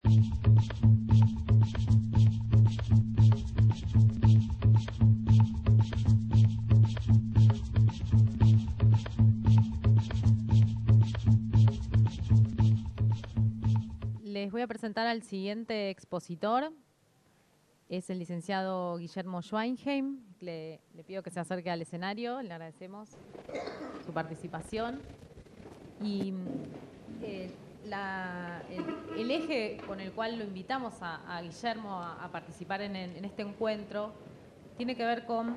Les voy a presentar al siguiente expositor. Es el licenciado Guillermo Schweinheim. Le pido que se acerque al escenario. Le agradecemos su participación. Y el eje con el cual lo invitamos a Guillermo a participar en este encuentro tiene que ver con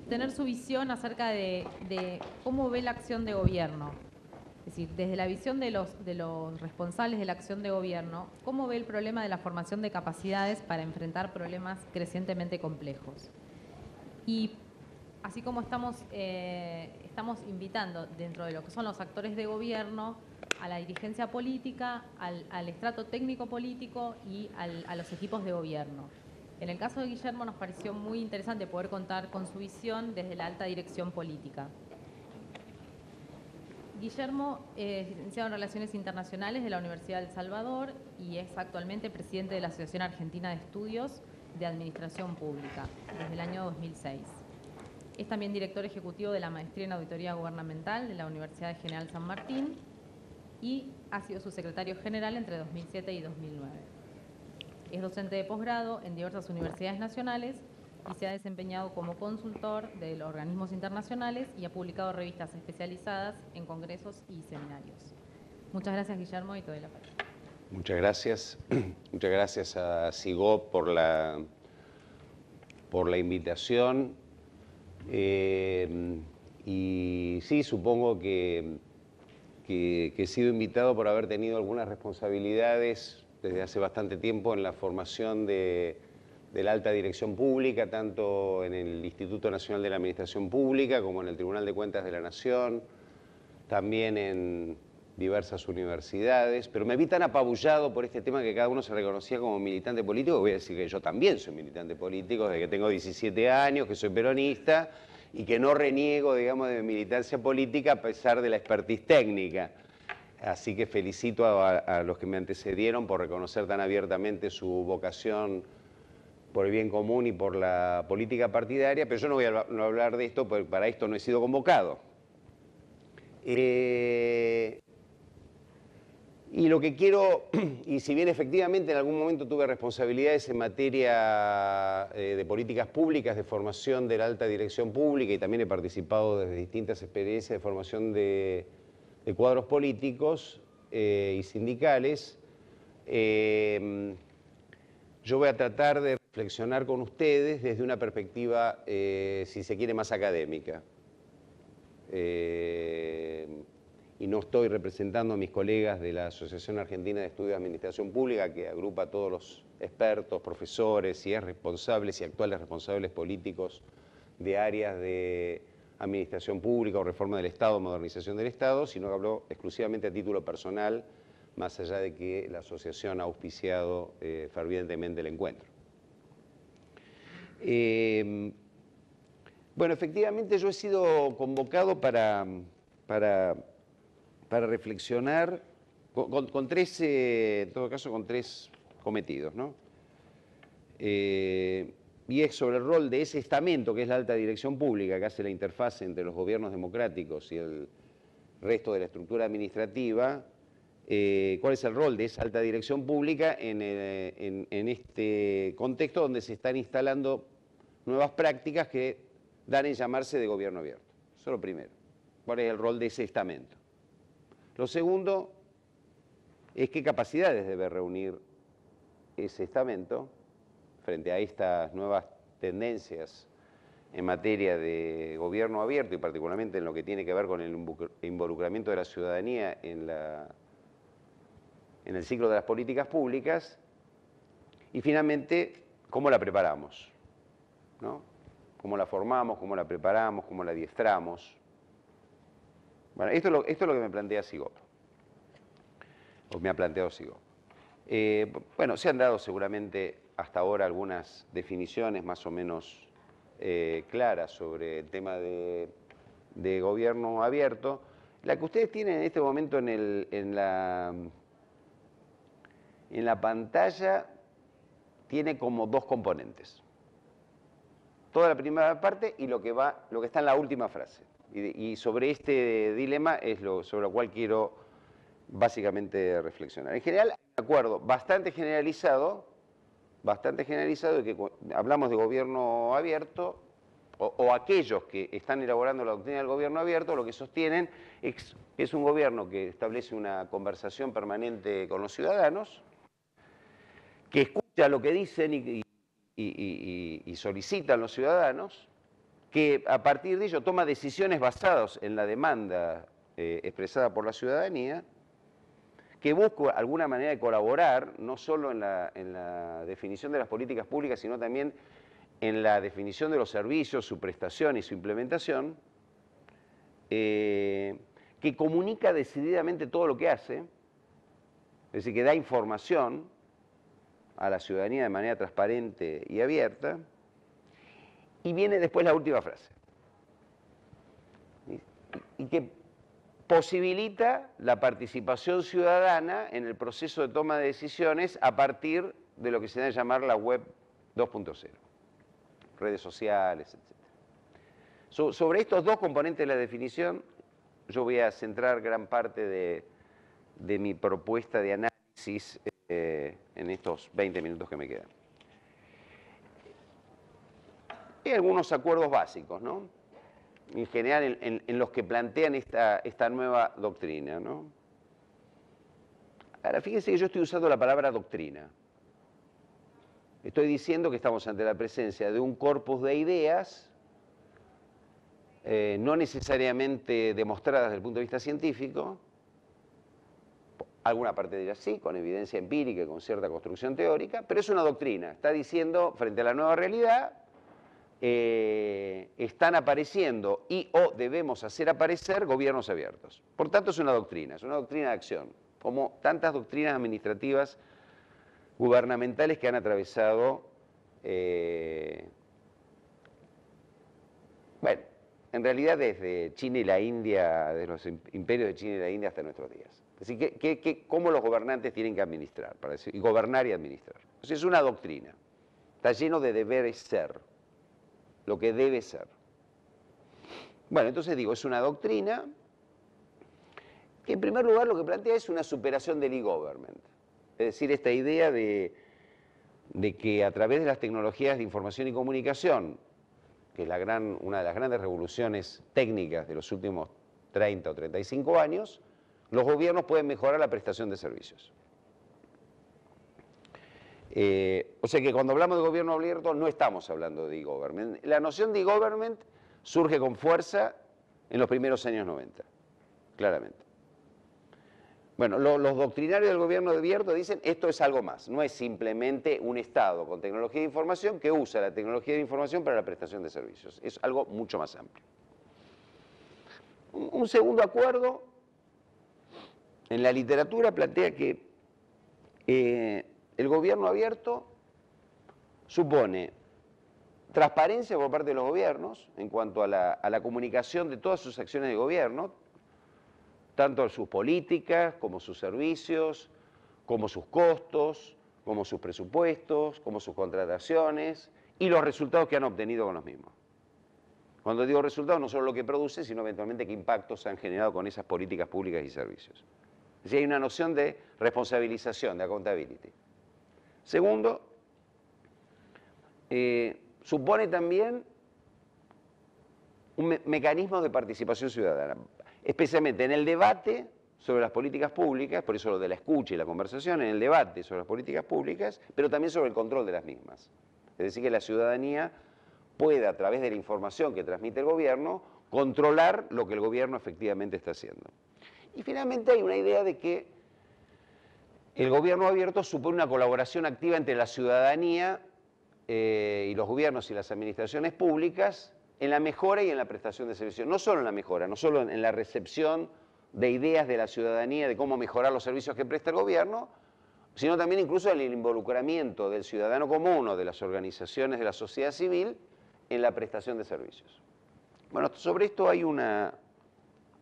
tener su visión acerca de cómo ve la acción de gobierno. Es decir, desde la visión de los responsables de la acción de gobierno, ¿cómo ve el problema de la formación de capacidades para enfrentar problemas crecientemente complejos? Y así como estamos invitando dentro de lo que son los actores de gobierno a la dirigencia política, al estrato técnico político y a los equipos de gobierno. En el caso de Guillermo nos pareció muy interesante poder contar con su visión desde la alta dirección política. Guillermo es licenciado en Relaciones Internacionales de la Universidad del Salvador y es actualmente presidente de la Asociación Argentina de Estudios de Administración Pública desde el año 2006. Es también director ejecutivo de la Maestría en Auditoría Gubernamental de la Universidad General San Martín y ha sido su secretario general entre 2007 y 2009. Es docente de posgrado en diversas universidades nacionales y se ha desempeñado como consultor de los organismos internacionales y ha publicado revistas especializadas en congresos y seminarios. Muchas gracias, Guillermo, y te doy la palabra. Muchas gracias. Muchas gracias a SIGOP por la invitación. Y sí, supongo que he sido invitado por haber tenido algunas responsabilidades desde hace bastante tiempo en la formación de la alta dirección pública, tanto en el Instituto Nacional de la Administración Pública como en el Tribunal de Cuentas de la Nación, también en diversas universidades, pero me vi tan apabullado por este tema que cada uno se reconocía como militante político, que voy a decir que yo también soy militante político, desde que tengo 17 años, que soy peronista y que no reniego, digamos, de mi militancia política a pesar de la expertise técnica. Así que felicito a los que me antecedieron por reconocer tan abiertamente su vocación por el bien común y por la política partidaria, pero yo no voy a hablar de esto, porque para esto no he sido convocado. Y lo que quiero, y si bien efectivamente en algún momento tuve responsabilidades en materia de políticas públicas, de formación de la alta dirección pública, y también he participado desde distintas experiencias de formación de cuadros políticos y sindicales, yo voy a tratar de reflexionar con ustedes desde una perspectiva, si se quiere, más académica. Y no estoy representando a mis colegas de la Asociación Argentina de Estudios de Administración Pública, que agrupa a todos los expertos, profesores y responsables y actuales responsables políticos de áreas de administración pública o reforma del Estado, modernización del Estado, sino que hablo exclusivamente a título personal, más allá de que la asociación ha auspiciado fervientemente el encuentro. Bueno, efectivamente yo he sido convocado para reflexionar con tres, en todo caso, con tres cometidos, ¿no? Y es sobre el rol de ese estamento, que es la alta dirección pública, que hace la interfaz entre los gobiernos democráticos y el resto de la estructura administrativa. ¿Cuál es el rol de esa alta dirección pública en este contexto donde se están instalando nuevas prácticas que dan en llamarse de gobierno abierto? Eso es lo primero. ¿Cuál es el rol de ese estamento? Lo segundo es qué capacidades debe reunir ese estamento frente a estas nuevas tendencias en materia de gobierno abierto y particularmente en lo que tiene que ver con el involucramiento de la ciudadanía en el ciclo de las políticas públicas. Y finalmente, ¿cómo la preparamos? ¿No? ¿Cómo la formamos? ¿Cómo la preparamos? ¿Cómo la adiestramos? Bueno, esto es lo que me plantea SIGOP, o me ha planteado SIGOP. Bueno, se han dado seguramente hasta ahora algunas definiciones más o menos claras sobre el tema de gobierno abierto. La que ustedes tienen en este momento en la pantalla tiene como dos componentes. Toda la primera parte y lo que está en la última frase. Y sobre este dilema es sobre lo cual quiero básicamente reflexionar. En general, hay un acuerdo bastante generalizado de que hablamos de gobierno abierto, o aquellos que están elaborando la doctrina del gobierno abierto, lo que sostienen es un gobierno que establece una conversación permanente con los ciudadanos, que escucha lo que dicen y solicitan los ciudadanos, que a partir de ello toma decisiones basadas en la demanda expresada por la ciudadanía, que busca alguna manera de colaborar, no solo en la definición de las políticas públicas, sino también en la definición de los servicios, su prestación y su implementación, que comunica decididamente todo lo que hace, es decir, que da información a la ciudadanía de manera transparente y abierta, y viene después la última frase, y que posibilita la participación ciudadana en el proceso de toma de decisiones a partir de lo que se debe llamar la web 2.0, redes sociales, etc. Sobre estos dos componentes de la definición, yo voy a centrar gran parte de mi propuesta de análisis en estos 20 minutos que me quedan. Hay algunos acuerdos básicos, ¿no? En general, en los que plantean esta nueva doctrina, ¿no? Ahora, fíjense que yo estoy usando la palabra doctrina. Estoy diciendo que estamos ante la presencia de un corpus de ideas, no necesariamente demostradas desde el punto de vista científico, alguna parte de ellas sí, con evidencia empírica y con cierta construcción teórica, pero es una doctrina. Está diciendo, frente a la nueva realidad, están apareciendo o debemos hacer aparecer gobiernos abiertos. Por tanto, es una doctrina de acción, como tantas doctrinas administrativas gubernamentales que han atravesado, bueno, en realidad desde China y la India, desde los imperios de China y la India hasta nuestros días. Así que cómo los gobernantes tienen que administrar, y gobernar y administrar. Entonces es una doctrina, está lleno de deberes ser, lo que debe ser. Bueno, entonces digo, es una doctrina que en primer lugar lo que plantea es una superación del e-government. Es decir, esta idea de que a través de las tecnologías de información y comunicación, que es una de las grandes revoluciones técnicas de los últimos 30 o 35 años, los gobiernos pueden mejorar la prestación de servicios. O sea que cuando hablamos de gobierno abierto no estamos hablando de e-government. La noción de e-government surge con fuerza en los primeros años 90, claramente. Bueno, los doctrinarios del gobierno abierto dicen esto es algo más, no es simplemente un Estado con tecnología de información que usa la tecnología de información para la prestación de servicios, es algo mucho más amplio. Un segundo acuerdo en la literatura plantea que el gobierno abierto supone transparencia por parte de los gobiernos en cuanto a la comunicación de todas sus acciones de gobierno, tanto sus políticas, como sus servicios, como sus costos, como sus presupuestos, como sus contrataciones y los resultados que han obtenido con los mismos. Cuando digo resultados, no solo lo que produce, sino eventualmente qué impactos se han generado con esas políticas públicas y servicios. Es decir, hay una noción de responsabilización, de accountability. Segundo, supone también un mecanismo de participación ciudadana, especialmente en el debate sobre las políticas públicas, por eso lo de la escucha y la conversación, en el debate sobre las políticas públicas, pero también sobre el control de las mismas. Es decir, que la ciudadanía puede, a través de la información que transmite el gobierno, controlar lo que el gobierno efectivamente está haciendo. Y finalmente hay una idea de que el gobierno abierto supone una colaboración activa entre la ciudadanía y los gobiernos y las administraciones públicas en la mejora y en la prestación de servicios. No solo en la mejora, no solo en la recepción de ideas de la ciudadanía de cómo mejorar los servicios que presta el gobierno, sino también incluso en el involucramiento del ciudadano común o de las organizaciones de la sociedad civil en la prestación de servicios. Bueno, sobre esto hay una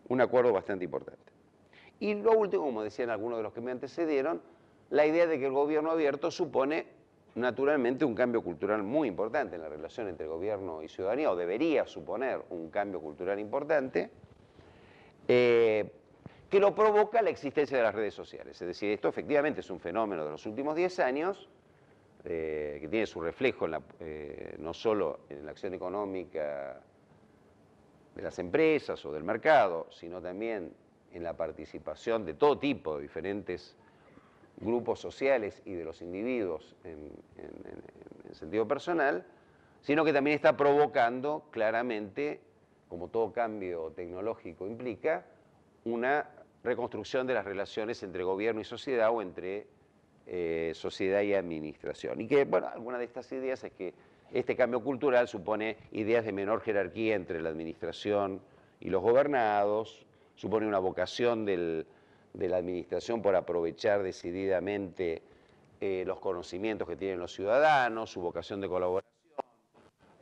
un acuerdo bastante importante. Y lo último, como decían algunos de los que me antecedieron, la idea de que el gobierno abierto supone naturalmente un cambio cultural muy importante en la relación entre gobierno y ciudadanía, o debería suponer un cambio cultural importante, que lo provoca la existencia de las redes sociales. Es decir, esto efectivamente es un fenómeno de los últimos 10 años, que tiene su reflejo en no solo en la acción económica de las empresas o del mercado, sino también en la participación de todo tipo de diferentes grupos sociales y de los individuos en sentido personal, sino que también está provocando claramente, como todo cambio tecnológico implica, una reconstrucción de las relaciones entre gobierno y sociedad o entre sociedad y administración. Y que, bueno, alguna de estas ideas es que este cambio cultural supone ideas de menor jerarquía entre la administración y los gobernados, supone una vocación de la administración por aprovechar decididamente los conocimientos que tienen los ciudadanos, su vocación de colaboración,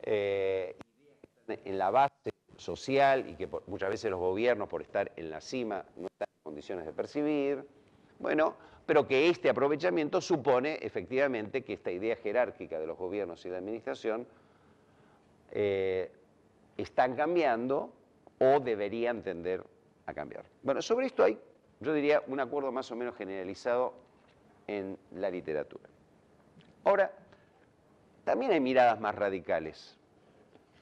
ideas que están en la base social y que muchas veces los gobiernos, por estar en la cima, no están en condiciones de percibir. Bueno, pero que este aprovechamiento supone efectivamente que esta idea jerárquica de los gobiernos y la administración están cambiando o deberían tender a cambiar. Bueno, sobre esto hay, yo diría, un acuerdo más o menos generalizado en la literatura. Ahora, también hay miradas más radicales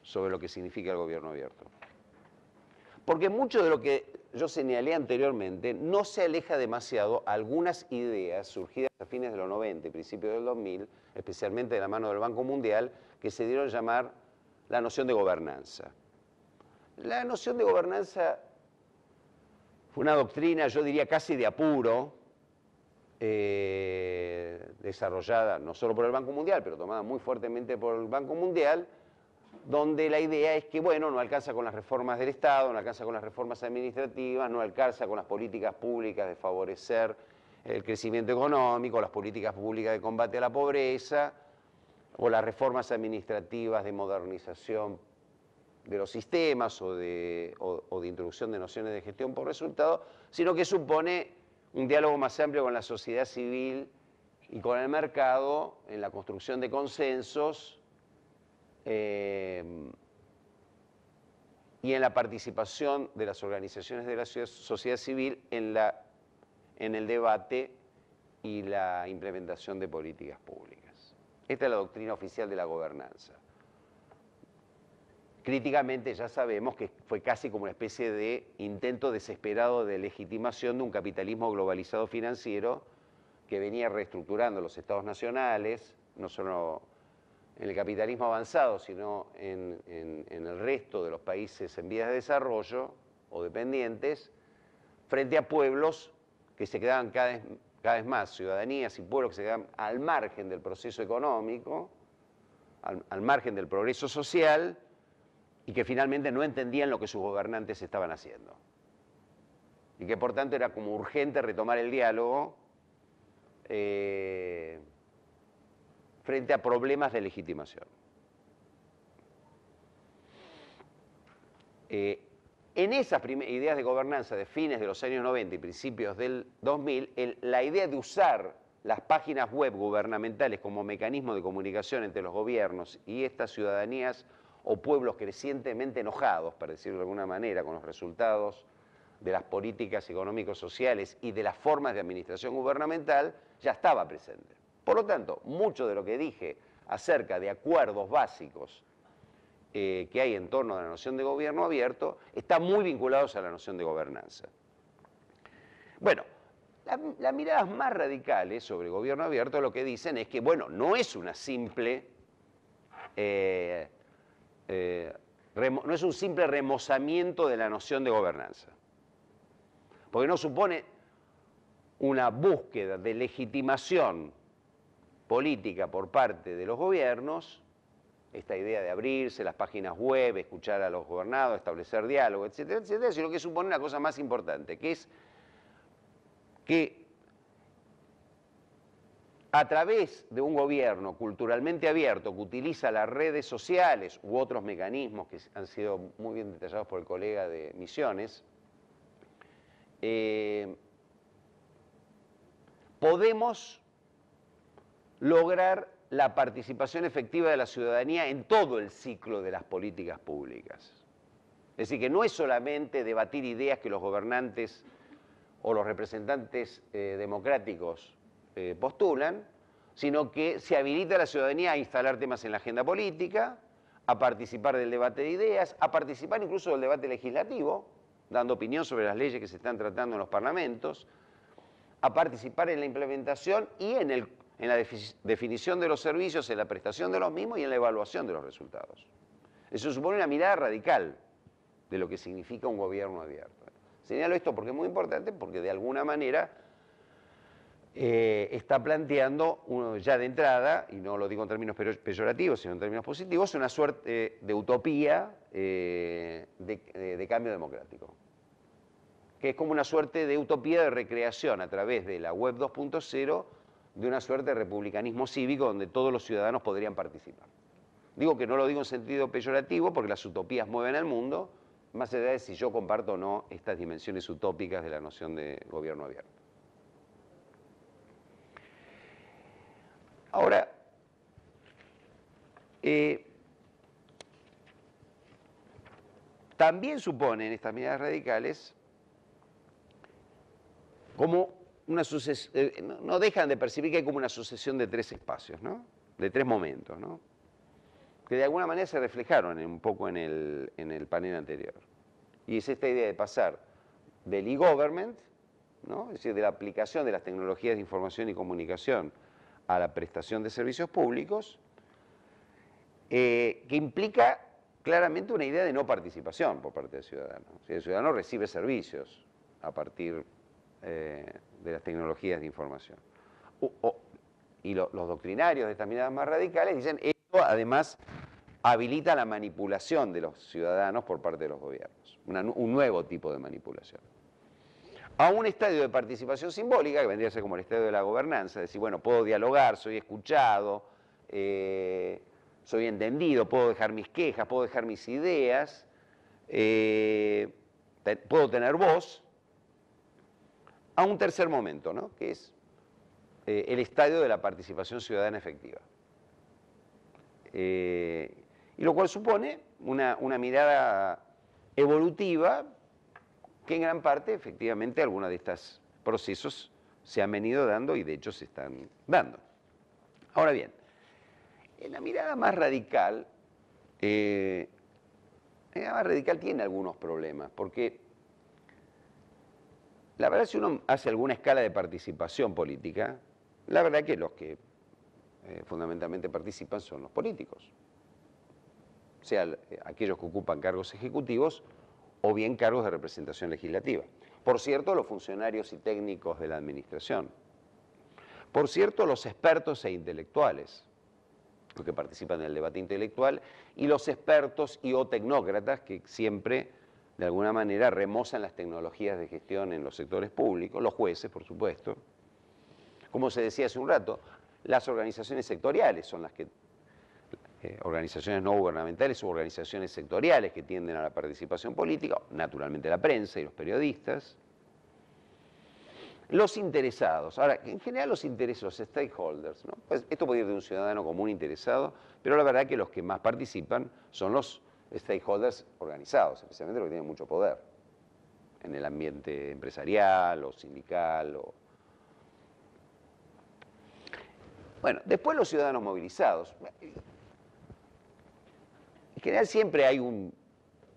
sobre lo que significa el gobierno abierto. Porque mucho de lo que yo señalé anteriormente no se aleja demasiado a algunas ideas surgidas a fines de los 90 y principios del 2000, especialmente de la mano del Banco Mundial, que se dieron a llamar la noción de gobernanza. La noción de gobernanza fue una doctrina, yo diría, casi de apuro, desarrollada no solo por el Banco Mundial, pero tomada muy fuertemente por el Banco Mundial, donde la idea es que, bueno, no alcanza con las reformas del Estado, no alcanza con las reformas administrativas, no alcanza con las políticas públicas de favorecer el crecimiento económico, las políticas públicas de combate a la pobreza, o las reformas administrativas de modernización de los sistemas o de introducción de nociones de gestión por resultado, sino que supone un diálogo más amplio con la sociedad civil y con el mercado en la construcción de consensos y en la participación de las organizaciones de la sociedad civil en el debate y la implementación de políticas públicas. Esta es la doctrina oficial de la gobernanza. Críticamente ya sabemos que fue casi como una especie de intento desesperado de legitimación de un capitalismo globalizado financiero que venía reestructurando los estados nacionales, no solo en el capitalismo avanzado, sino en el resto de los países en vías de desarrollo o dependientes, frente a pueblos que se quedaban cada vez más, ciudadanías y pueblos que se quedaban al margen del proceso económico, al margen del progreso social, y que finalmente no entendían lo que sus gobernantes estaban haciendo. Y que por tanto era como urgente retomar el diálogo frente a problemas de legitimación. En esas ideas de gobernanza de fines de los años 90 y principios del 2000, la idea de usar las páginas web gubernamentales como mecanismo de comunicación entre los gobiernos y estas ciudadanías o pueblos crecientemente enojados, para decirlo de alguna manera, con los resultados de las políticas económicos sociales y de las formas de administración gubernamental, ya estaba presente. Por lo tanto, mucho de lo que dije acerca de acuerdos básicos que hay en torno a la noción de gobierno abierto está muy vinculados a la noción de gobernanza. Bueno, las miradas más radicales sobre gobierno abierto lo que dicen es que, bueno, no es una simple no es un simple remozamiento de la noción de gobernanza, porque no supone una búsqueda de legitimación política por parte de los gobiernos, esta idea de abrirse las páginas web, escuchar a los gobernados, establecer diálogo, etcétera, etcétera, sino que supone una cosa más importante, que es que a través de un gobierno culturalmente abierto que utiliza las redes sociales u otros mecanismos que han sido muy bien detallados por el colega de Misiones, podemos lograr la participación efectiva de la ciudadanía en todo el ciclo de las políticas públicas. Es decir, que no es solamente debatir ideas que los gobernantes o los representantes democráticos postulan, sino que se habilita a la ciudadanía a instalar temas en la agenda política, a participar del debate de ideas, a participar incluso del debate legislativo, dando opinión sobre las leyes que se están tratando en los parlamentos, a participar en la implementación y en la definición de los servicios, en la prestación de los mismos y en la evaluación de los resultados. Eso supone una mirada radical de lo que significa un gobierno abierto. Señalo esto porque es muy importante, porque de alguna manera está planteando ya de entrada, y no lo digo en términos peyorativos, sino en términos positivos, una suerte de utopía de cambio democrático, que es como una suerte de utopía de recreación a través de la web 2.0 de una suerte de republicanismo cívico donde todos los ciudadanos podrían participar. Digo que no lo digo en sentido peyorativo porque las utopías mueven al mundo, más allá de si yo comparto o no estas dimensiones utópicas de la noción de gobierno abierto. Ahora, también suponen estas miradas radicales como una sucesión, no dejan de percibir que hay como una sucesión de tres espacios, ¿no? De tres momentos, ¿no? Que de alguna manera se reflejaron un poco en el panel anterior. Y es esta idea de pasar del e-government, ¿no? Es decir, de la aplicación de las tecnologías de información y comunicación a la prestación de servicios públicos, que implica claramente una idea de no participación por parte del ciudadano. O sea, el ciudadano recibe servicios a partir de las tecnologías de información. Y los doctrinarios de estas miradas más radicales dicen esto además habilita la manipulación de los ciudadanos por parte de los gobiernos, un nuevo tipo de manipulación. A un estadio de participación simbólica, que vendría a ser como el estadio de la gobernanza, es decir, bueno, puedo dialogar, soy escuchado, soy entendido, puedo dejar mis quejas, puedo dejar mis ideas, puedo tener voz, a un tercer momento, ¿no? Que es el estadio de la participación ciudadana efectiva. Y lo cual supone una mirada evolutiva que en gran parte, efectivamente, algunos de estos procesos se han venido dando y de hecho se están dando. Ahora bien, en la mirada más radical, tiene algunos problemas, porque la verdad si uno hace alguna escala de participación política, la verdad que los que fundamentalmente participan son los políticos, sea aquellos que ocupan cargos ejecutivos o bien cargos de representación legislativa. Por cierto, los funcionarios y técnicos de la administración. Por cierto, los expertos e intelectuales, los que participan en el debate intelectual, y los expertos y o tecnócratas que siempre, de alguna manera, remozan las tecnologías de gestión en los sectores públicos, los jueces, por supuesto. Como se decía hace un rato, las organizaciones sectoriales son las que organizaciones no gubernamentales u organizaciones sectoriales que tienden a la participación política, naturalmente la prensa y los periodistas, los interesados. Ahora, en general los interesados, los stakeholders, ¿no? Pues esto puede ir de un ciudadano común interesado, pero la verdad que los que más participan son los stakeholders organizados, especialmente los que tienen mucho poder en el ambiente empresarial o sindical. Bueno, después los ciudadanos movilizados. En general siempre hay un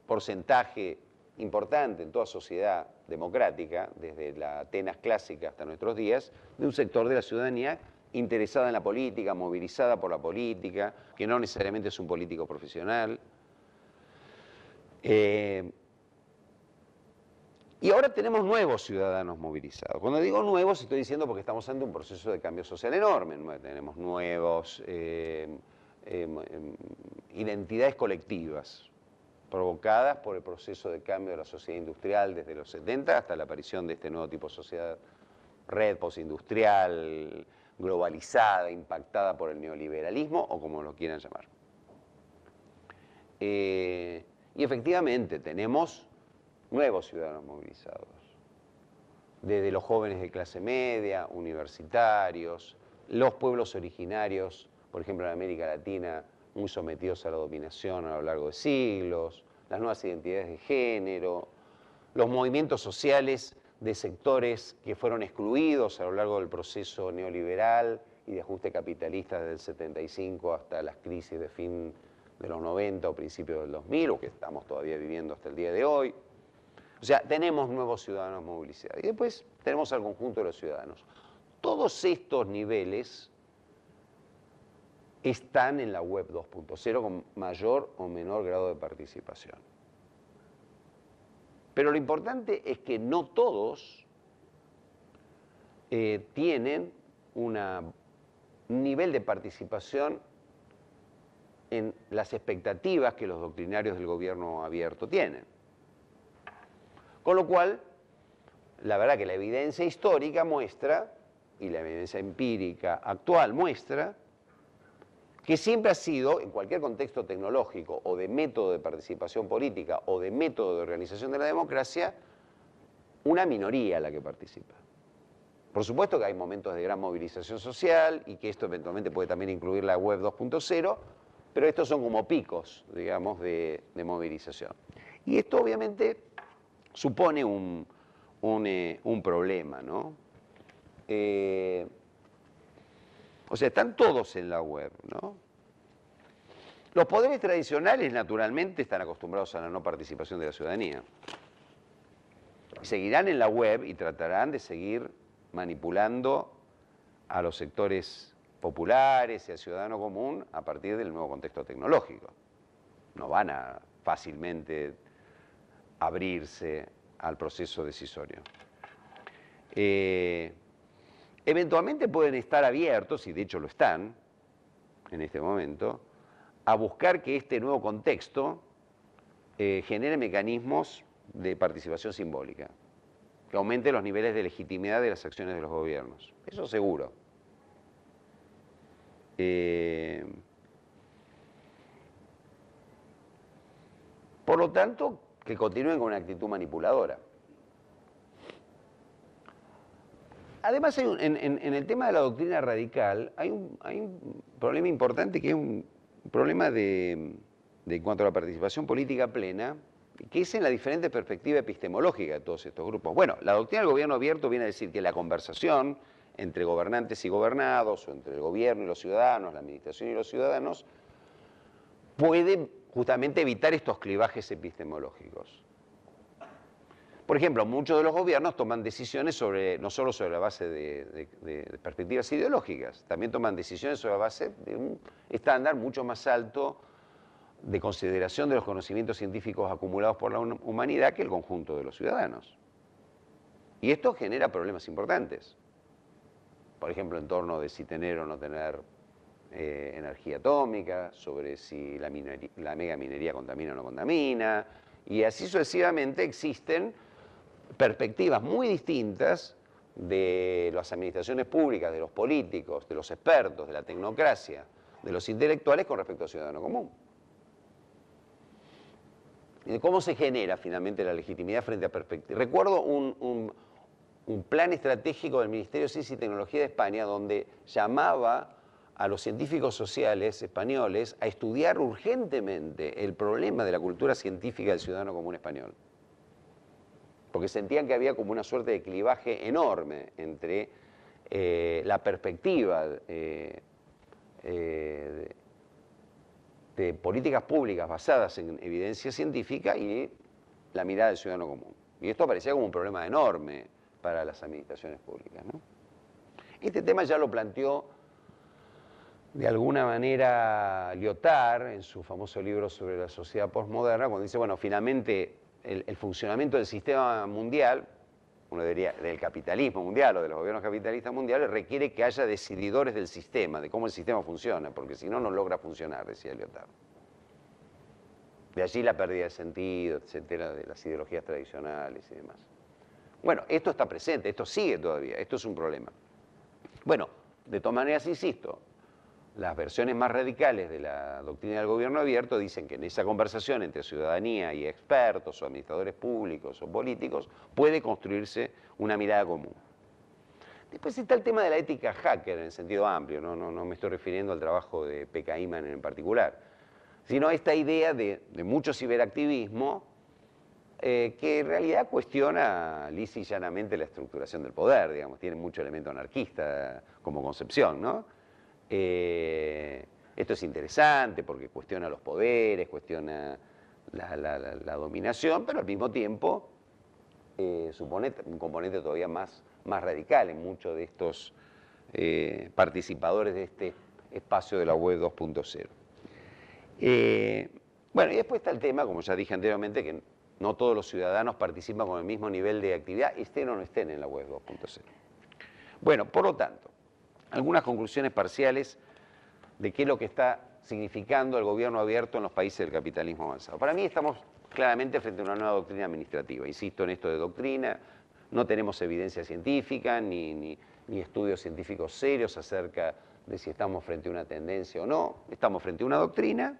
porcentaje importante en toda sociedad democrática, desde la Atenas clásica hasta nuestros días, de un sector de la ciudadanía interesada en la política, movilizada por la política, que no necesariamente es un político profesional. Y ahora tenemos nuevos ciudadanos movilizados. Cuando digo nuevos, estoy diciendo porque estamos ante un proceso de cambio social enorme. Tenemos nuevos identidades colectivas provocadas por el proceso de cambio de la sociedad industrial desde los 70 hasta la aparición de este nuevo tipo de sociedad, red postindustrial, globalizada, impactada por el neoliberalismo o como lo quieran llamar. Y efectivamente tenemos nuevos ciudadanos movilizados. desde los jóvenes de clase media, universitarios, los pueblos originarios, por ejemplo en América Latina, muy sometidos a la dominación a lo largo de siglos, las nuevas identidades de género, los movimientos sociales de sectores que fueron excluidos a lo largo del proceso neoliberal y de ajuste capitalista desde el 75 hasta las crisis de fin de los 90 o principios del 2000, o que estamos todavía viviendo hasta el día de hoy. O sea, tenemos nuevos ciudadanos movilizados. Y después tenemos al conjunto de los ciudadanos. Todos estos niveles están en la web 2.0 con mayor o menor grado de participación. Pero lo importante es que no todos tienen un nivel de participación en las expectativas que los doctrinarios del gobierno abierto tienen. Con lo cual, la verdad que la evidencia histórica muestra, y la evidencia empírica actual muestra, que siempre ha sido, en cualquier contexto tecnológico o de método de participación política o de método de organización de la democracia, una minoría la que participa. Por supuesto que hay momentos de gran movilización social y que esto eventualmente puede también incluir la web 2.0, pero estos son como picos, digamos, de movilización. Y esto obviamente supone un problema, ¿no? O sea, están todos en la web, ¿no? Los poderes tradicionales, naturalmente, están acostumbrados a la no participación de la ciudadanía. Seguirán en la web y tratarán de seguir manipulando a los sectores populares y al ciudadano común a partir del nuevo contexto tecnológico. No van a fácilmente abrirse al proceso decisorio. Eventualmente pueden estar abiertos, y de hecho lo están en este momento, a buscar que este nuevo contexto genere mecanismos de participación simbólica, que aumente los niveles de legitimidad de las acciones de los gobiernos. Eso seguro. Por lo tanto, que continúen con una actitud manipuladora. Además, en el tema de la doctrina radical, hay un problema importante que es un problema en cuanto a la participación política plena, que es en la diferente perspectiva epistemológica de todos estos grupos. Bueno, la doctrina del gobierno abierto viene a decir que la conversación entre gobernantes y gobernados, o entre el gobierno y los ciudadanos, la administración y los ciudadanos, puede justamente evitar estos clivajes epistemológicos. Por ejemplo, muchos de los gobiernos toman decisiones no solo sobre la base de perspectivas ideológicas, también toman decisiones sobre la base de un estándar mucho más alto de consideración de los conocimientos científicos acumulados por la humanidad que el conjunto de los ciudadanos. Y esto genera problemas importantes. Por ejemplo, en torno de si tener o no tener energía atómica, sobre si la megaminería contamina o no contamina, y así sucesivamente existen perspectivas muy distintas de las administraciones públicas, de los políticos, de los expertos, de la tecnocracia, de los intelectuales con respecto al ciudadano común. Y de cómo se genera finalmente la legitimidad frente a perspectivas. Recuerdo un plan estratégico del Ministerio de Ciencia y Tecnología de España donde llamaba a los científicos sociales españoles a estudiar urgentemente el problema de la cultura científica del ciudadano común español. Porque sentían que había como una suerte de clivaje enorme entre la perspectiva de políticas públicas basadas en evidencia científica y la mirada del ciudadano común. Y esto parecía como un problema enorme para las administraciones públicas, ¿no? Este tema ya lo planteó de alguna manera Lyotard en su famoso libro sobre la sociedad postmoderna, cuando dice, bueno, finalmente el funcionamiento del sistema mundial, uno diría del capitalismo mundial o de los gobiernos capitalistas mundiales, requiere que haya decididores del sistema, de cómo el sistema funciona, porque si no, no logra funcionar, decía Lyotard. De allí la pérdida de sentido, etcétera, de las ideologías tradicionales y demás. Bueno, esto está presente, esto sigue todavía, esto es un problema. Bueno, de todas maneras, insisto, las versiones más radicales de la doctrina del gobierno abierto dicen que en esa conversación entre ciudadanía y expertos o administradores públicos o políticos puede construirse una mirada común. Después está el tema de la ética hacker en el sentido amplio, no me estoy refiriendo al trabajo de Pekka Iman en particular, sino a esta idea de mucho ciberactivismo que en realidad cuestiona lisa y llanamente la estructuración del poder, digamos, tiene mucho elemento anarquista como concepción, ¿no? Esto es interesante porque cuestiona los poderes, cuestiona la dominación, pero al mismo tiempo supone un componente todavía más radical en muchos de estos participadores de este espacio de la web 2.0. Bueno, y después está el tema, como ya dije anteriormente, que no todos los ciudadanos participan con el mismo nivel de actividad, estén o no estén en la web 2.0. Bueno, por lo tanto, algunas conclusiones parciales de qué es lo que está significando el gobierno abierto en los países del capitalismo avanzado. Para mí estamos claramente frente a una nueva doctrina administrativa. Insisto en esto de doctrina, no tenemos evidencia científica ni estudios científicos serios acerca de si estamos frente a una tendencia o no. Estamos frente a una doctrina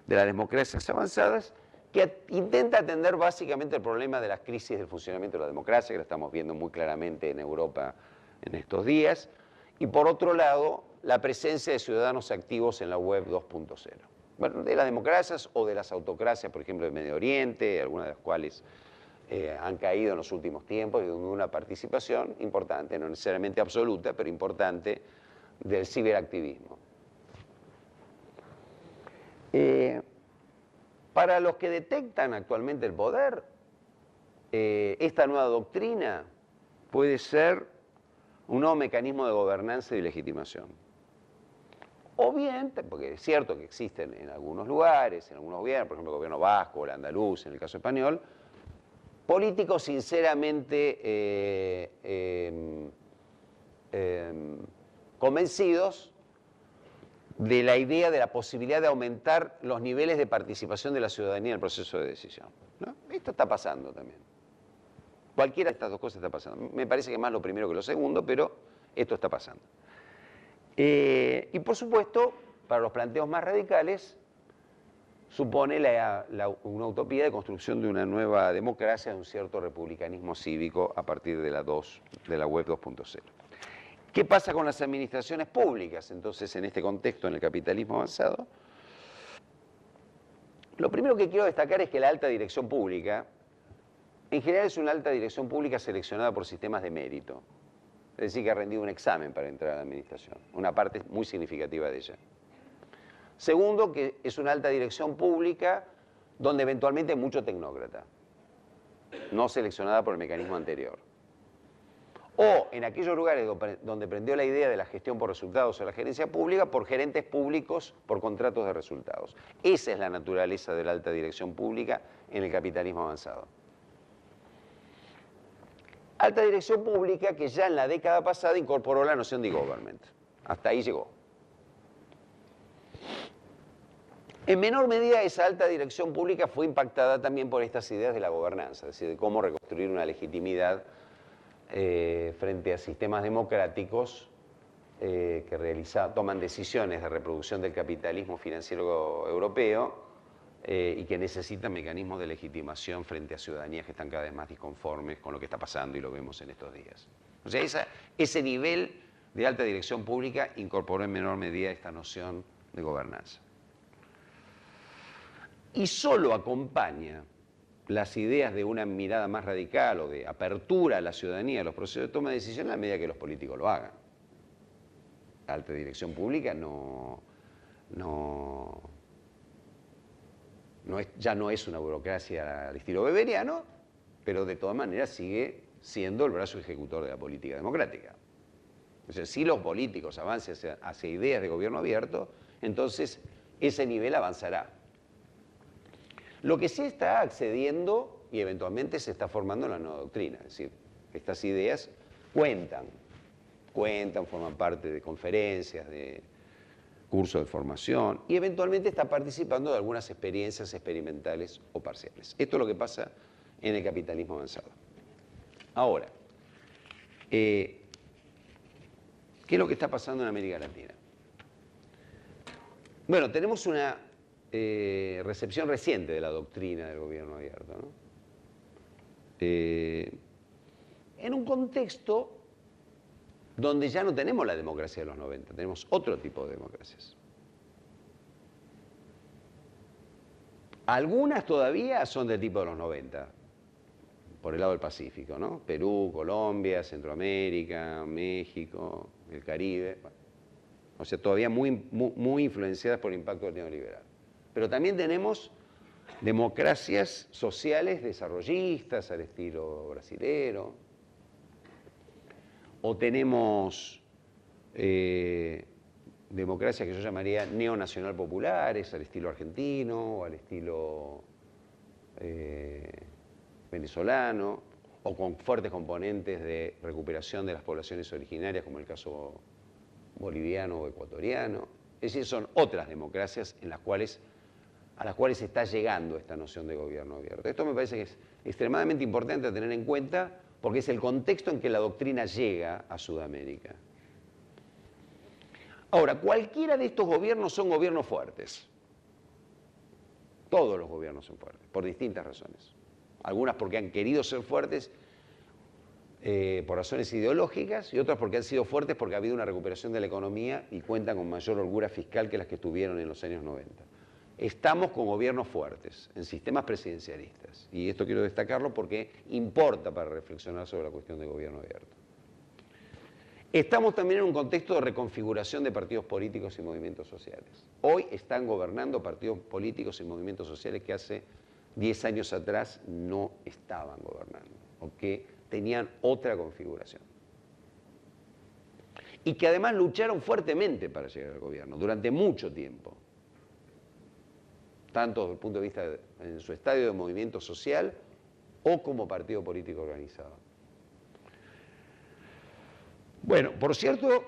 de las democracias avanzadas que intenta atender básicamente el problema de las crisis del funcionamiento de la democracia, que la estamos viendo muy claramente en Europa en estos días, y por otro lado, la presencia de ciudadanos activos en la web 2.0. Bueno, de las democracias o de las autocracias, por ejemplo, de Medio Oriente, algunas de las cuales han caído en los últimos tiempos, y de una participación importante, no necesariamente absoluta, pero importante, del ciberactivismo. Para los que detectan actualmente el poder, esta nueva doctrina puede ser un nuevo mecanismo de gobernanza y legitimación. O bien, porque es cierto que existen en algunos lugares, en algunos gobiernos, por ejemplo el gobierno vasco, el andaluz, en el caso español, políticos sinceramente convencidos de la idea de la posibilidad de aumentar los niveles de participación de la ciudadanía en el proceso de decisión, ¿no? Esto está pasando también. Cualquiera de estas dos cosas está pasando. Me parece que más lo primero que lo segundo, pero esto está pasando. Y por supuesto, para los planteos más radicales, supone una utopía de construcción de una nueva democracia, de un cierto republicanismo cívico a partir de la web 2.0. ¿Qué pasa con las administraciones públicas, entonces, en este contexto, en el capitalismo avanzado? Lo primero que quiero destacar es que la alta dirección pública, en general es una alta dirección pública seleccionada por sistemas de mérito. Es decir, que ha rendido un examen para entrar a la administración, una parte muy significativa de ella. Segundo, que es una alta dirección pública donde eventualmente hay mucho tecnócrata, no seleccionada por el mecanismo anterior. O en aquellos lugares donde prendió la idea de la gestión por resultados o la gerencia pública, por gerentes públicos por contratos de resultados. Esa es la naturaleza de la alta dirección pública en el capitalismo avanzado. Alta dirección pública que ya en la década pasada incorporó la noción de e-government. Hasta ahí llegó. En menor medida, esa alta dirección pública fue impactada también por estas ideas de la gobernanza, es decir, de cómo reconstruir una legitimidad frente a sistemas democráticos que toman decisiones de reproducción del capitalismo financiero europeo y que necesitan mecanismos de legitimación frente a ciudadanías que están cada vez más disconformes con lo que está pasando y lo vemos en estos días. O sea, ese nivel de alta dirección pública incorporó en menor medida esta noción de gobernanza. Y solo acompaña las ideas de una mirada más radical o de apertura a la ciudadanía a los procesos de toma de decisiones a la medida que los políticos lo hagan. La alta dirección pública ya no es una burocracia al estilo weberiano, pero de todas maneras sigue siendo el brazo ejecutor de la política democrática. O sea, si los políticos avancen hacia ideas de gobierno abierto, entonces ese nivel avanzará. Lo que sí está accediendo y eventualmente se está formando en la nueva doctrina, es decir, estas ideas cuentan, forman parte de conferencias, de cursos de formación y eventualmente está participando de algunas experiencias experimentales o parciales. Esto es lo que pasa en el capitalismo avanzado. Ahora, ¿qué es lo que está pasando en América Latina? Bueno, tenemos una recepción reciente de la doctrina del gobierno abierto, ¿no? En un contexto donde ya no tenemos la democracia de los 90, tenemos otro tipo de democracias. Algunas todavía son del tipo de los 90, por el lado del Pacífico, ¿no? Perú, Colombia, Centroamérica, México, el Caribe. Bueno, o sea, todavía muy influenciadas por el impacto del neoliberal. Pero también tenemos democracias sociales desarrollistas al estilo brasilero, o tenemos democracias que yo llamaría neonacional populares al estilo argentino o al estilo venezolano, o con fuertes componentes de recuperación de las poblaciones originarias, como el caso boliviano o ecuatoriano. Es decir, son otras democracias a las cuales está llegando esta noción de gobierno abierto. Esto me parece que es extremadamente importante a tener en cuenta porque es el contexto en que la doctrina llega a Sudamérica. Ahora, cualquiera de estos gobiernos son gobiernos fuertes. Todos los gobiernos son fuertes, por distintas razones. Algunas porque han querido ser fuertes por razones ideológicas y otras porque han sido fuertes porque ha habido una recuperación de la economía y cuentan con mayor holgura fiscal que las que tuvieron en los años 90. Estamos con gobiernos fuertes, en sistemas presidencialistas. Y esto quiero destacarlo porque importa para reflexionar sobre la cuestión del gobierno abierto. Estamos también en un contexto de reconfiguración de partidos políticos y movimientos sociales. Hoy están gobernando partidos políticos y movimientos sociales que hace 10 años atrás no estaban gobernando, o que tenían otra configuración. Y que además lucharon fuertemente para llegar al gobierno, durante mucho tiempo. Tanto desde el punto de vista en su estadio de movimiento social o como partido político organizado. Bueno, por cierto,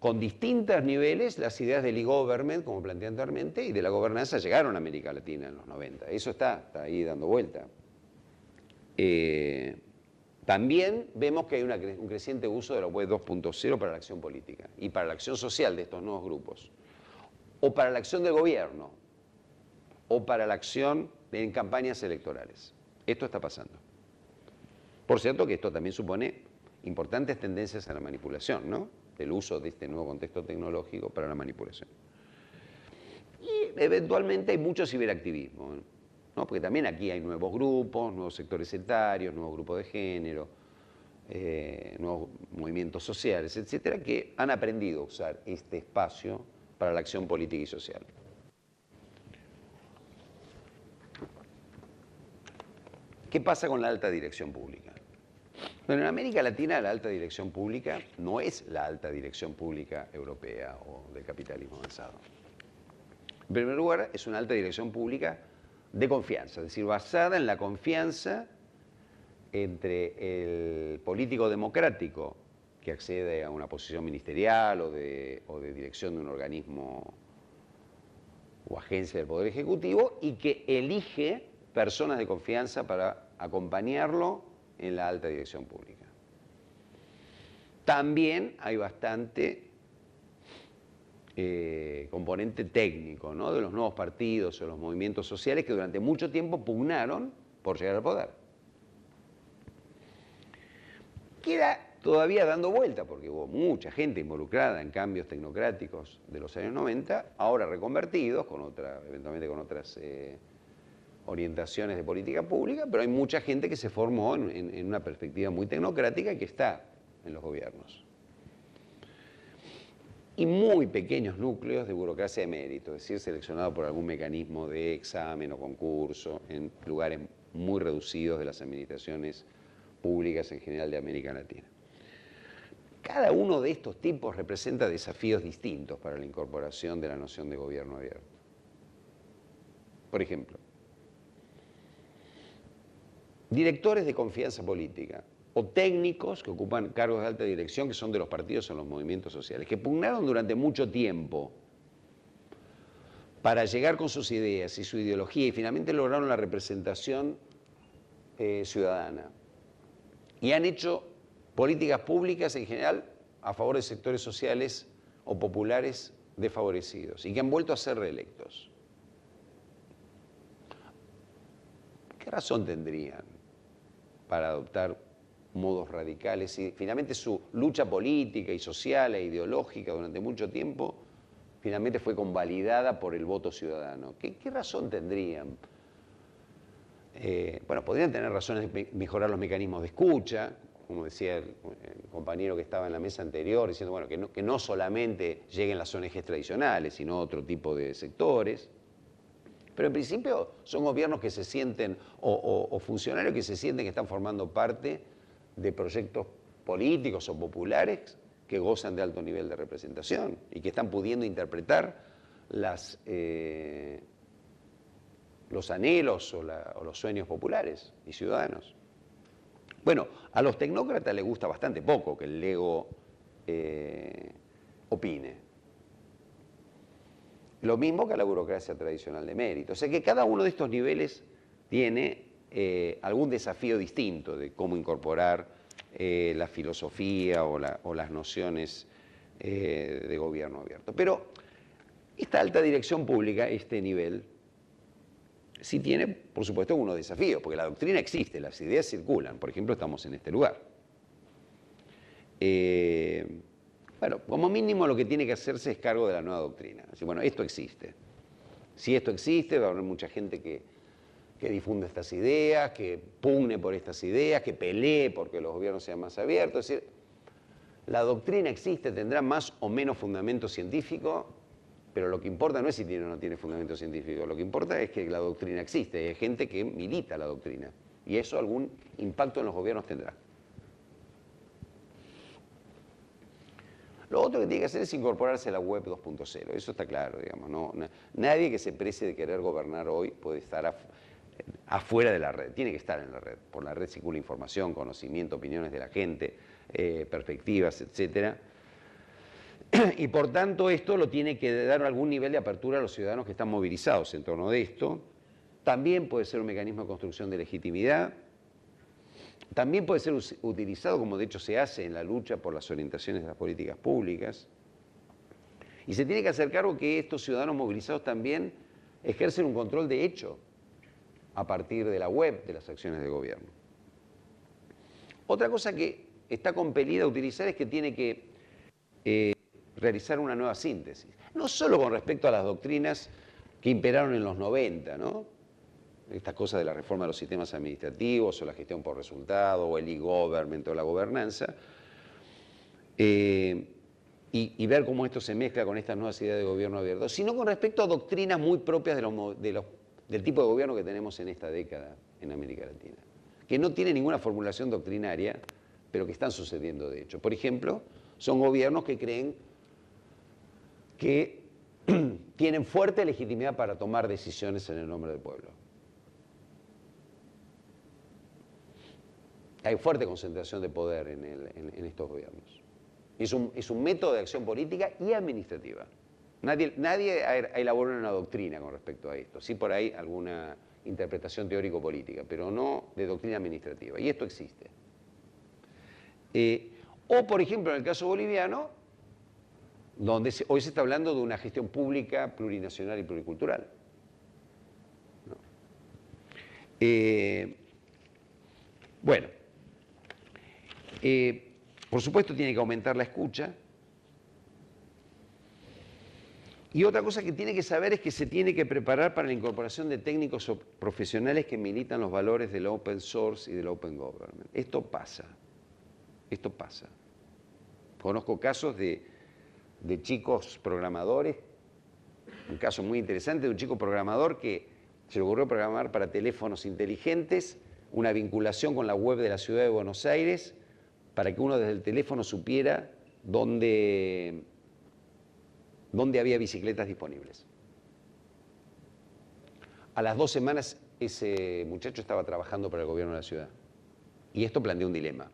con distintos niveles, las ideas del e-government, como planteé anteriormente, y de la gobernanza llegaron a América Latina en los 90. Eso está ahí dando vuelta. También vemos que hay un creciente uso de la web 2.0 para la acción política y para la acción social de estos nuevos grupos, o para la acción del gobierno, o para la acción en campañas electorales. Esto está pasando. Por cierto que esto también supone importantes tendencias a la manipulación, ¿no? Del uso de este nuevo contexto tecnológico para la manipulación. Y eventualmente hay mucho ciberactivismo, ¿no? Porque también aquí hay nuevos grupos, nuevos sectores etarios, nuevos grupos de género, nuevos movimientos sociales, etcétera, que han aprendido a usar este espacio para la acción política y social. ¿Qué pasa con la alta dirección pública? Bueno, en América Latina la alta dirección pública no es la alta dirección pública europea o del capitalismo avanzado. En primer lugar, es una alta dirección pública de confianza, es decir, basada en la confianza entre el político democrático que accede a una posición ministerial o de dirección de un organismo o agencia del Poder Ejecutivo y que elige personas de confianza para acompañarlo en la alta dirección pública. También hay bastante componente técnico, ¿no? De los nuevos partidos o los movimientos sociales que durante mucho tiempo pugnaron por llegar al poder. Queda todavía dando vuelta porque hubo mucha gente involucrada en cambios tecnocráticos de los años 90, ahora reconvertidos, eventualmente con otras orientaciones de política pública, pero hay mucha gente que se formó en una perspectiva muy tecnocrática y que está en los gobiernos. Y muy pequeños núcleos de burocracia de mérito, es decir, seleccionado por algún mecanismo de examen o concurso en lugares muy reducidos de las administraciones públicas en general de América Latina. Cada uno de estos tipos representa desafíos distintos para la incorporación de la noción de gobierno abierto. Por ejemplo, directores de confianza política o técnicos que ocupan cargos de alta dirección que son de los partidos o los movimientos sociales, que pugnaron durante mucho tiempo para llegar con sus ideas y su ideología y finalmente lograron la representación ciudadana. Y han hecho políticas públicas en general a favor de sectores sociales o populares desfavorecidos y que han vuelto a ser reelectos. ¿Qué razón tendrían para adoptar modos radicales si finalmente su lucha política y social e ideológica durante mucho tiempo finalmente fue convalidada por el voto ciudadano? ¿Qué razón tendrían? Bueno, podrían tener razones de mejorar los mecanismos de escucha, como decía el compañero que estaba en la mesa anterior, diciendo bueno, que no solamente lleguen las ONGs tradicionales, sino otro tipo de sectores. Pero en principio son gobiernos que se sienten, o funcionarios que se sienten que están formando parte de proyectos políticos o populares que gozan de alto nivel de representación y que están pudiendo interpretar los anhelos o los sueños populares y ciudadanos. Bueno, a los tecnócratas les gusta bastante poco que el ego opine. Lo mismo que a la burocracia tradicional de mérito. O sea que cada uno de estos niveles tiene algún desafío distinto de cómo incorporar la filosofía o las nociones de gobierno abierto. Pero esta alta dirección pública, este nivel, sí tiene, por supuesto, unos desafíos, porque la doctrina existe, las ideas circulan. Por ejemplo, estamos en este lugar. Bueno, como mínimo lo que tiene que hacerse es cargo de la nueva doctrina. Así, bueno, esto existe. Si esto existe, va a haber mucha gente que difunde estas ideas, que pugne por estas ideas, que pelee porque los gobiernos sean más abiertos. Es decir, la doctrina existe, tendrá más o menos fundamento científico, pero lo que importa no es si tiene o no tiene fundamento científico, lo que importa es que la doctrina existe, hay gente que milita la doctrina, y eso algún impacto en los gobiernos tendrá. Lo otro que tiene que hacer es incorporarse a la web 2.0, eso está claro, digamos. Nadie que se precie de querer gobernar hoy puede estar afuera de la red, tiene que estar en la red. Por la red circula información, conocimiento, opiniones de la gente, perspectivas, etcétera. Y por tanto esto lo tiene que dar algún nivel de apertura a los ciudadanos que están movilizados en torno de esto. También puede ser un mecanismo de construcción de legitimidad. También puede ser utilizado, como de hecho se hace en la lucha por las orientaciones de las políticas públicas. Y se tiene que hacer cargo que estos ciudadanos movilizados también ejercen un control de hecho a partir de la web de las acciones de gobierno. Otra cosa que está compelida a utilizar es que tiene que realizar una nueva síntesis. No solo con respecto a las doctrinas que imperaron en los 90, ¿no? Estas cosas de la reforma de los sistemas administrativos o la gestión por resultado o el e-government o la gobernanza, y ver cómo esto se mezcla con estas nuevas ideas de gobierno abierto, sino con respecto a doctrinas muy propias del tipo de gobierno que tenemos en esta década en América Latina, que no tienen ninguna formulación doctrinaria, pero que están sucediendo de hecho. Por ejemplo, son gobiernos que creen que tienen fuerte legitimidad para tomar decisiones en el nombre del pueblo. Hay fuerte concentración de poder en estos gobiernos. Es un método de acción política y administrativa. Nadie ha elaborado una doctrina con respecto a esto. Sí por ahí alguna interpretación teórico-política, pero no de doctrina administrativa. Y esto existe. O, por ejemplo, en el caso boliviano, donde hoy se está hablando de una gestión pública plurinacional y pluricultural. ¿No? Bueno. Por supuesto tiene que aumentar la escucha. Y otra cosa que tiene que saber es que se tiene que preparar para la incorporación de técnicos o profesionales que militan los valores del open source y del open government. Esto pasa. Esto pasa. Conozco casos de chicos programadores, un caso muy interesante de un chico programador que se le ocurrió programar para teléfonos inteligentes una vinculación con la web de la ciudad de Buenos Aires para que uno desde el teléfono supiera dónde había bicicletas disponibles. A las 2 semanas ese muchacho estaba trabajando para el gobierno de la ciudad. Y esto plantea un dilema,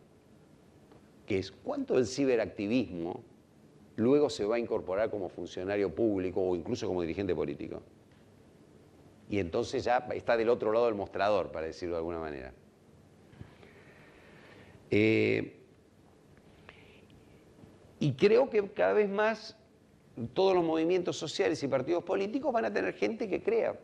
que es ¿cuánto del ciberactivismo luego se va a incorporar como funcionario público o incluso como dirigente político? Y entonces ya está del otro lado del mostrador, para decirlo de alguna manera. Y creo que cada vez más todos los movimientos sociales y partidos políticos van a tener gente que crea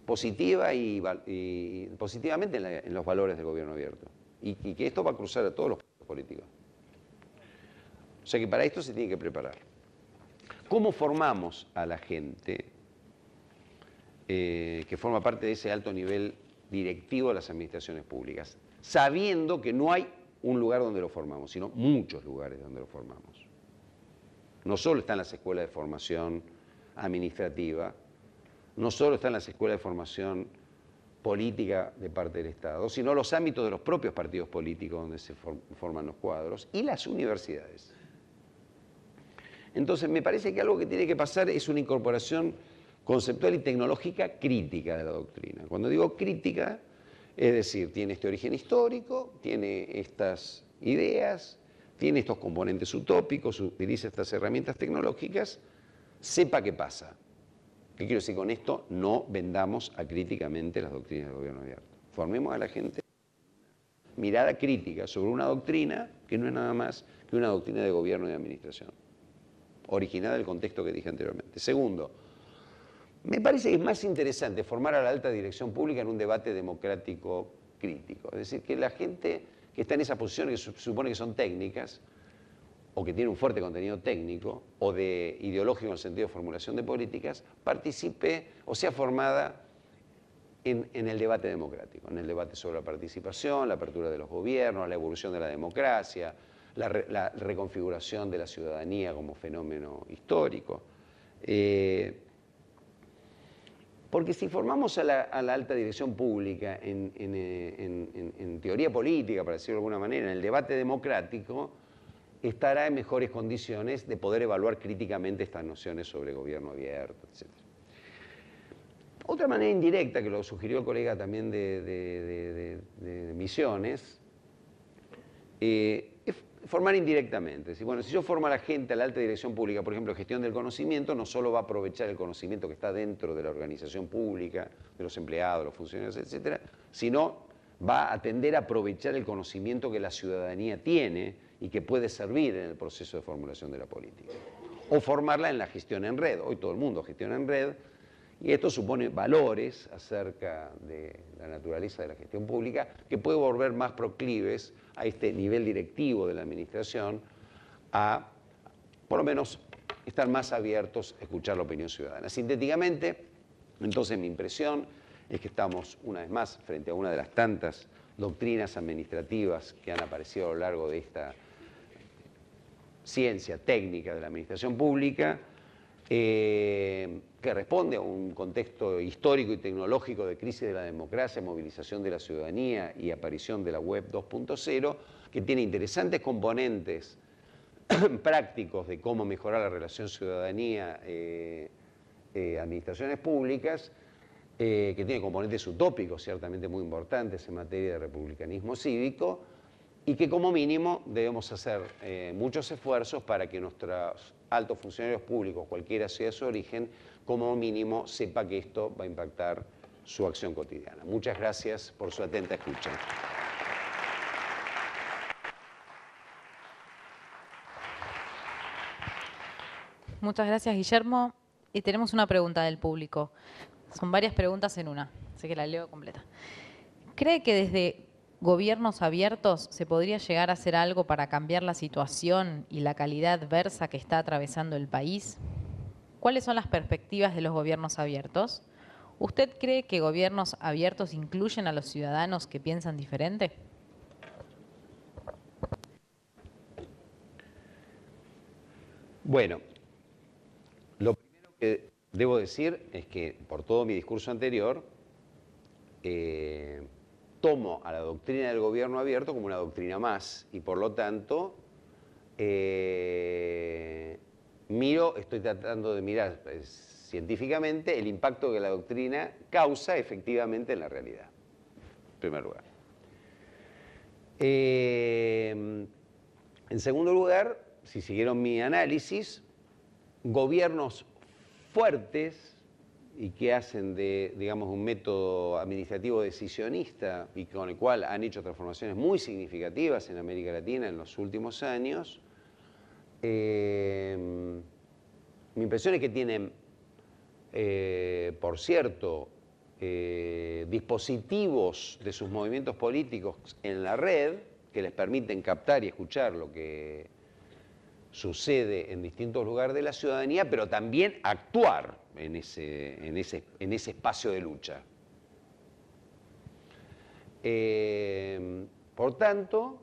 positiva y positivamente en los valores del gobierno abierto. Y que esto va a cruzar a todos los partidos políticos. O sea que para esto se tiene que preparar. ¿Cómo formamos a la gente que forma parte de ese alto nivel directivo de las administraciones públicas? Sabiendo que no hay un lugar donde lo formamos, sino muchos lugares donde lo formamos. No solo están las escuelas de formación administrativa, no solo están las escuelas de formación política de parte del Estado, sino los ámbitos de los propios partidos políticos donde se forman los cuadros y las universidades. Entonces, me parece que algo que tiene que pasar es una incorporación conceptual y tecnológica crítica de la doctrina. Cuando digo crítica, es decir, tiene este origen histórico, tiene estas ideas, tiene estos componentes utópicos, utiliza estas herramientas tecnológicas, sepa qué pasa. ¿Qué quiero decir con esto? No vendamos acríticamente las doctrinas del gobierno abierto. Formemos a la gente mirada crítica sobre una doctrina que no es nada más que una doctrina de gobierno y de administración, originada del contexto que dije anteriormente. Segundo, me parece que es más interesante formar a la alta dirección pública en un debate democrático crítico. Es decir, que la gente que está en esas posiciones que se supone que son técnicas, o que tiene un fuerte contenido técnico, o de ideológico en el sentido de formulación de políticas, participe o sea formada en el debate democrático, en el debate sobre la participación, la apertura de los gobiernos, la evolución de la democracia, la reconfiguración de la ciudadanía como fenómeno histórico. Porque si formamos a la alta dirección pública en teoría política, para decirlo de alguna manera, en el debate democrático, estará en mejores condiciones de poder evaluar críticamente estas nociones sobre gobierno abierto, etc. Otra manera indirecta, que lo sugirió el colega también de Misiones, es formar indirectamente. Es decir, bueno, si yo formo a la gente a la alta dirección pública, por ejemplo, gestión del conocimiento, no solo va a aprovechar el conocimiento que está dentro de la organización pública, de los empleados, los funcionarios, etc., sino va a tender a aprovechar el conocimiento que la ciudadanía tiene y que puede servir en el proceso de formulación de la política. O formarla en la gestión en red. Hoy todo el mundo gestiona en red y esto supone valores acerca de la naturaleza de la gestión pública que puede volver más proclives a este nivel directivo de la administración a, por lo menos, estar más abiertos a escuchar la opinión ciudadana. Sintéticamente, entonces mi impresión es que estamos, una vez más, frente a una de las tantas doctrinas administrativas que han aparecido a lo largo de esta ciencia técnica de la administración pública, que responde a un contexto histórico y tecnológico de crisis de la democracia, movilización de la ciudadanía y aparición de la web 2.0, que tiene interesantes componentes prácticos de cómo mejorar la relación ciudadanía-administraciones públicas, que tiene componentes utópicos ciertamente muy importantes en materia de republicanismo cívico, y que como mínimo debemos hacer muchos esfuerzos para que nuestros altos funcionarios públicos, cualquiera sea su origen, como mínimo sepa que esto va a impactar su acción cotidiana. Muchas gracias por su atenta escucha. Muchas gracias, Guillermo. Y tenemos una pregunta del público. Son varias preguntas en una, así que la leo completa. ¿Cree que desde gobiernos abiertos se podría llegar a hacer algo para cambiar la situación y la calidad adversa que está atravesando el país? ¿Cuáles son las perspectivas de los gobiernos abiertos? ¿Usted cree que gobiernos abiertos incluyen a los ciudadanos que piensan diferente? Bueno, lo primero que debo decir es que, por todo mi discurso anterior, tomo a la doctrina del gobierno abierto como una doctrina más y, por lo tanto, estoy tratando de mirar científicamente el impacto que la doctrina causa efectivamente en la realidad, en primer lugar. En segundo lugar, si siguieron mi análisis, gobiernos fuertes y que hacen de, digamos, un método administrativo decisionista y con el cual han hecho transformaciones muy significativas en América Latina en los últimos años, Mi impresión es que tienen, por cierto, dispositivos de sus movimientos políticos en la red que les permiten captar y escuchar lo que sucede en distintos lugares de la ciudadanía, pero también actuar en ese espacio de lucha. Por tanto,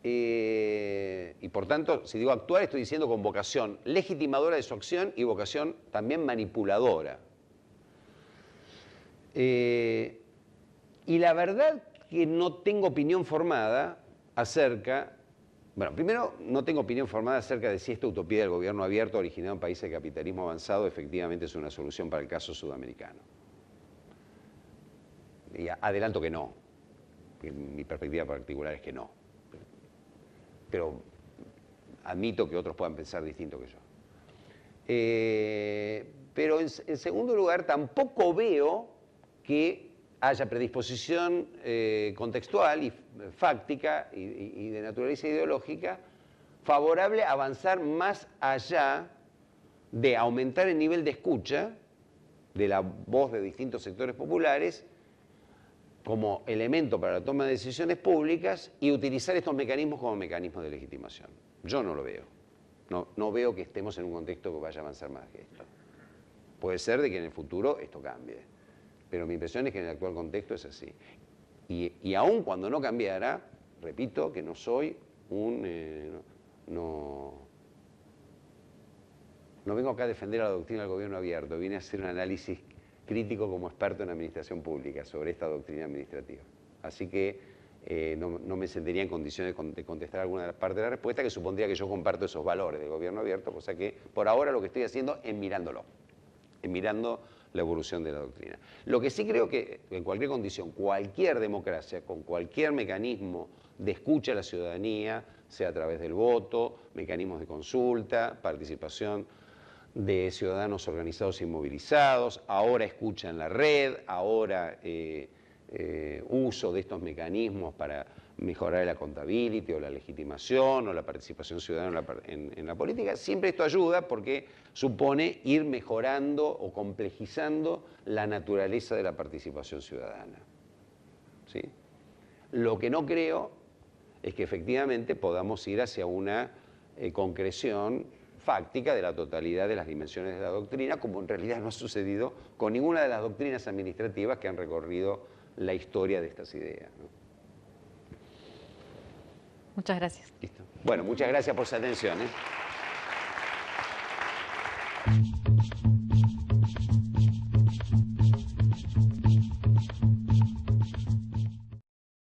si digo actuar, estoy diciendo con vocación legitimadora de su acción y vocación también manipuladora. Y la verdad que no tengo opinión formada acerca, bueno, primero no tengo opinión formada acerca de si esta utopía del gobierno abierto originado en países de capitalismo avanzado efectivamente es una solución para el caso sudamericano. Y adelanto que no, que mi perspectiva particular es que no. Pero admito que otros puedan pensar distinto que yo. Pero en segundo lugar, tampoco veo que haya predisposición contextual y fáctica y de naturaleza ideológica favorable a avanzar más allá de aumentar el nivel de escucha de la voz de distintos sectores populares como elemento para la toma de decisiones públicas y utilizar estos mecanismos como mecanismos de legitimación. Yo no lo veo. No veo que estemos en un contexto que vaya a avanzar más que esto. Puede ser de que en el futuro esto cambie, pero mi impresión es que en el actual contexto es así. Y aun cuando no cambiara, repito que no soy no vengo acá a defender a la doctrina del gobierno abierto, vine a hacer un análisis crítico como experto en administración pública sobre esta doctrina administrativa. Así que no me sentiría en condiciones de contestar alguna parte de la respuesta, que supondría que yo comparto esos valores del gobierno abierto, cosa que por ahora lo que estoy haciendo es mirándolo, mirando la evolución de la doctrina. Lo que sí creo que en cualquier condición, cualquier democracia, con cualquier mecanismo de escucha a la ciudadanía, sea a través del voto, mecanismos de consulta, participación de ciudadanos organizados y movilizados, ahora escucha en la red, ahora uso de estos mecanismos para mejorar el accountability o la legitimación o la participación ciudadana en la política. Siempre esto ayuda porque supone ir mejorando o complejizando la naturaleza de la participación ciudadana. ¿Sí? Lo que no creo es que efectivamente podamos ir hacia una concreción fáctica de la totalidad de las dimensiones de la doctrina, como en realidad no ha sucedido con ninguna de las doctrinas administrativas que han recorrido la historia de estas ideas, ¿no? Muchas gracias. Listo. Bueno, muchas gracias por su atención, ¿eh?